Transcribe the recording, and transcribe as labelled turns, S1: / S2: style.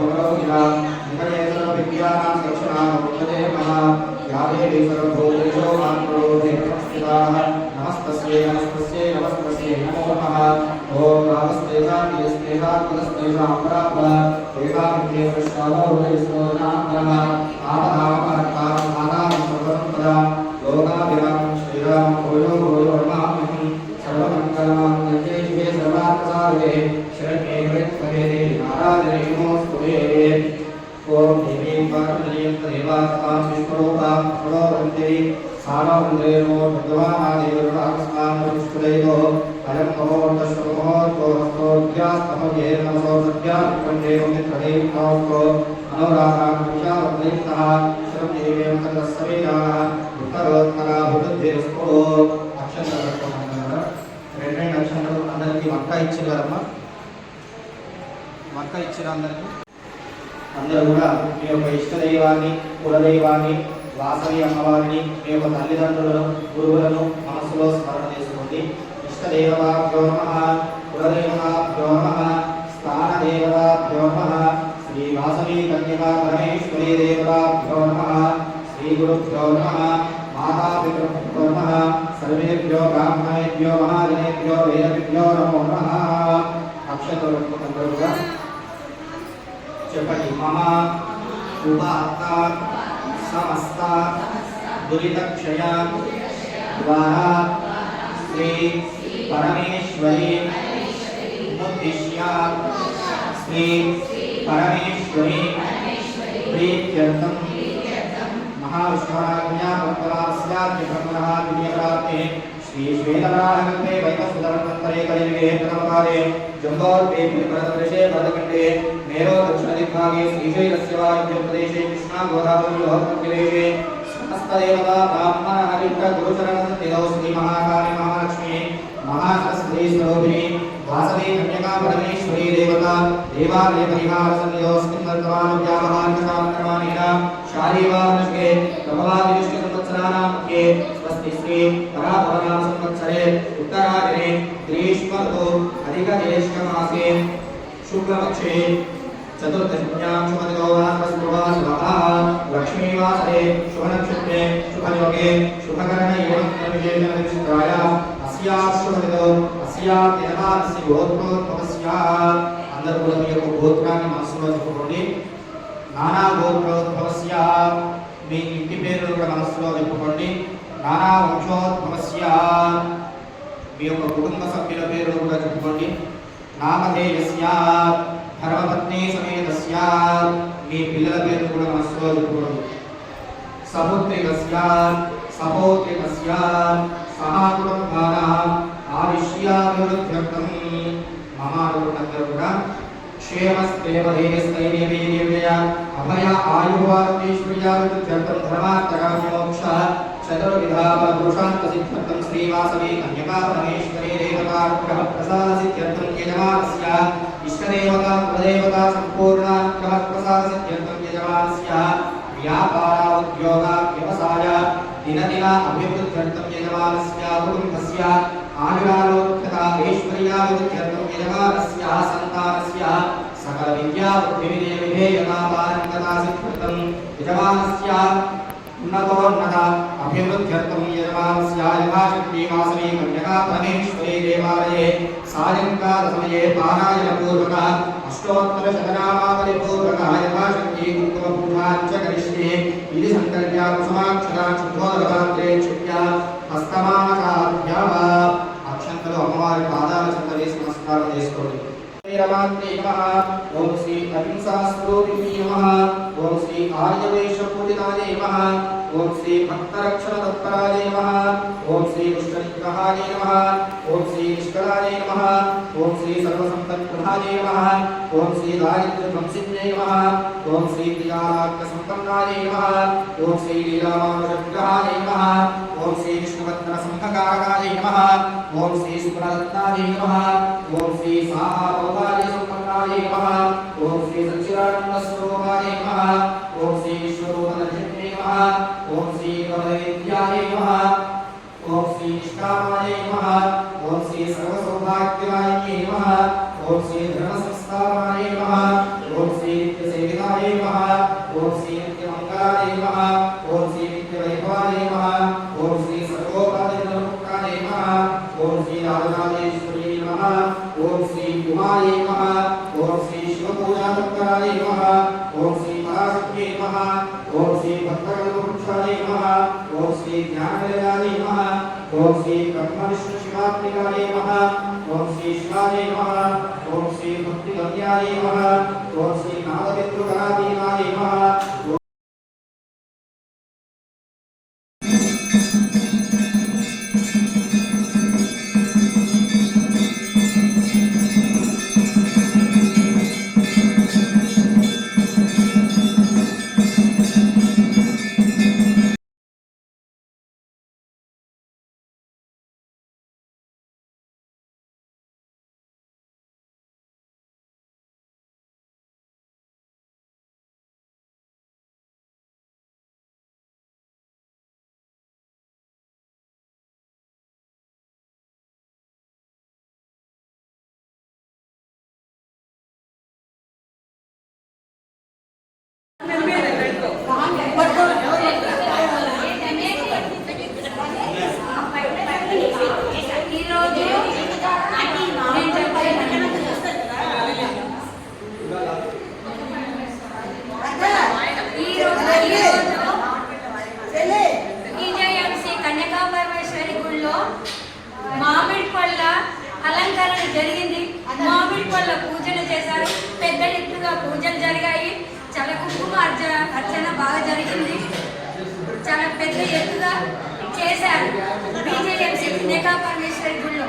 S1: भवरोगिना निकटे सर्वविद्यानां दक्षिणामूर्तये नमः या देवी सर्वभूतेषु मातृरूपे स्थिताः नमस्तस्यै नमस्तस्यै नमस्तस्यै नमो नमः ॐ नमस्ते शान्तिस्ते शान्तिस्ते शाम्प्राप्तः एकामित्ये कृष्णावो विष्णोर्नामः आपदामहर्तारं सर्वसम्पदा लोकाभिरामं श्रीरामं भूयो भूयो नमाम्यहं सर्वमङ्गलमाङ्गल्ये शिवे सर्वार्थसाधके शरण्ये त्र्यम्बके देवी नारायणे नमोऽस्तुते ओम देवी पार्वतीं तदेवास्तां विष्णुरूपां प्रणोदन्ते सानोन्द्रेणो भगवानादेवरुणास्मान्मुष्टुदैवो अयं महोर्तश्वमहोर्तो हस्तोऽध्यास्तमये नमसो सत्यात्मन्देव मित्रदेव नमोऽस्तु अनुराधां शरण्येवेव तदस्सवेदाः उत्तरोत्तरा भुवद्भिरस्तु अक्षन्तरत्वम् రెండు అక్షంతలు అందరికీ మక్క ఇచ్చారు కదమ్మా మక్క ఇచ్చారు అందరూ కూడా మీ యొక్క ఇష్టదైవాన్ని కులదైవాన్ని వాసవి అమ్మవారిని మీ యొక్క తల్లిదండ్రులను గురువులను మనసులో స్మరణ చేసుకోండి. ఇష్టదేవతాభ్యో నమః కులదేవతాభ్యో నమః స్థానదేవతాభ్యో నమః శ్రీ వాసవి కన్యకా పరమేశ్వరీ దేవతాభ్యో నమః శ్రీ గురుభ్యో నమః మాతాపితృభ్యో నమః సర్వేభ్యో బ్రాహ్మణేభ్యో మహాజనేభ్యో వేదభ్యో నమో నమః. అక్షతలు అందరూ చెప్పండి. మమ ఉపాత్త సమస్త దురితక్షయ ద్వారా శ్రీ పరమేశ్వరి ముద్దిశ్య శ్రీ పరమేశ్వరి ప్రీత్యర్థం महाविष्णुराज्ञा परपरास्याद्यब्रह्मणः दिव्यप्राप्ते श्री श्वेतवराहकल्पे वैकसुधर्मन्तरे कलियुगे प्रथमकाले जम्बोद्वीपे भरतखण्डे मेरो दक्षिणदिग्भागे श्रीशैलस्य वायुव्यप्रदेशे कृष्णागोदावरीलोहप्रदेशे समस्तदेवता ब्राह्मणहरिद्रगुरुचरणसन्निधौ श्रीमहाकाली महालक्ष्मी महासरस्वती स्वरूपिणी वासवी कन्यका परमेश्वरी देवता देवालय परिहार सन्निधोऽस्मिन् वर्तमानव्यावहारिकसामक्रमाणेन शारीवानस्के प्रभवादिदुष्ट संवत्सराणां मध्ये स्वस्ति श्री पराभवनाम संवत्सरे उत्तरायणे ग्रीष्मऋतु अधिकज्येष्ठमासे शुक्लपक्षे चतुर्दश्यां शुभदिनो वासवः लक्ष्मीवासरे शुभनक्षत्रे शुभयोगे शुभकरणे एवं अस्याश्वदिनो अस्या देवास्य गोत्रोद्भवस्य అందరూ కూడా మీ యొక్క గోత్రాన్ని మనసులో చెప్పుకోండి. నానా గోత్రోద్భవస్య మీ ఇంటి పేరు కూడా మనసులో చెప్పుకోండి. నానా వంశోద్భవస్య మీ యొక్క కుటుంబ సభ్యుల పేరు కూడా చెప్పుకోండి. నామధేయస్య ధర్మపత్ని సమేతస్య మీ పిల్లల పేరు కూడా మనసులో చెప్పుకోండి. సపుత్రికస్య సపౌత్రికస్య సహాకుటుంబానాం ఆయుష్యాభివృద్ధ్యర్థం మమ అనుకున్నందరూ కూడా क्षेमस्तेवधेयस्तैर्यवीर्यव्यय अभय आयुर्वार्तेश्वर्याभिवृद्ध्यर्थं धर्मार्थकामोक्ष चतुर्विधापुरुषार्थसिद्ध्यर्थं श्रीवासवी कन्यका परमेश्वरी देवतानुग्रह प्रसादसिद्ध्यर्थं यजमानस्य इष्टदेवता कुलदेवता सम्पूर्णानुग्रह प्रसादसिद्ध्यर्थं यजमानस्य व्यापार उद्योग व्यवसाय दिनदिन अभिवृद्ध्यर्थं यजमानस्य कुटुम्बस्य आयुरारोग्यता ऐश्वर्याभिवृद्ध्यर्थं यजमानस्य सन्तानस्य सकल विद्या बुद्धिविजय विधेयता पारंगता सिद्ध्यर्थं यजमानस्य उन्नतोन्नत अभिवृद्ध्यर्थं यजमानस्य यथाशक्ति वासवी कन्यका परमेश्वरी देवालये सायंकाल समये पारायणपूर्वक अष्टोत्तरशतनामावलिपूर्वक यथाशक्ति कुङ्कुमपूजाञ्च करिष्ये इति सङ्कल्प्य कुसुमाक्षरा शुद्धोदकान्ते क्षिप्य हस्तमाचाभ्यः अक्षन्तलो अम्मवारि पादाల చెంత వేసి నమస్కారం చేసుకోండి. रमात्रे नमः ओम श्री अहिंसास्वरूपिणी नमः ओम श्री आर्यवेशपूजिताय नमः ओम श्री भक्तरक्षणतत्पराय नमः ओम श्री दुष्टनिग्रहाय नमः ओम श्री निष्कलाय नमः ओम श्री सर्वसम्पत्प्रदाय नमः ओम श्री दारिद्र्यध्वंसिन्ये नमः ओम श्री प्रियाराज्ञसम्पन्नाय नमः ओम श्री लीलामानुषविग्रहाय नमः ओम श्री विष्णुवत्नसम्भकारकाय नमः ओम श्री सुप्रदत्ताय नमः ओम श्री साहाभौभार्य सम्पन्नाय नमः ओम श्री सच्चिदानन्दस्वरूपाय नमः ओम श्री विश्वरूपदर्शिन्ये नमः ओम श्री कमलवेद्याय नमः ओम श्री निष्कामाय नमः ओम श्री सर्वसौभाग्यदायिने नमः ओम श्री धर्मसंस्थाय नित्यसंस्थापनाय नमः ओम श्री नित्यसेविताय नमः ओम श्री नित्यमंगलाय नमः ओम श्री नित्यवैभवाय नमः ओम श्री सर्वोपनिर्मुक्ताय नमः ओम श्री राजराजेश्वरी नमः ओम श्री उमाय नमः ओम श्री शिवपूजा तत्पराय नमः ओम श्री पराशक्ति नमः ओम श्री भक्तगणपुरुषाय नमः ओम श्री ज्ञाननिलयाय नमः ओम श्री ब्रह्मविष्णु शिवात्मिकाय नमः ओम श्री शिवाय नमः ओम श्री भक्तिगम्याय नमः ओम श्री नादपितृगणाधीनाय नमः।
S2: మామిడి పళ్ళ అలంకరణ జరిగింది. మామిడి పళ్ళ పూజలు చేశారు. పెద్ద ఎత్తుగా పూజలు జరిగాయి. చాలా కుంకుమ అర్చన బాగా జరిగింది. చాలా పెద్ద ఎత్తుగా చేశారు బీజేఎంసీ కన్యకా పరమేశ్వరి గుళ్ళో.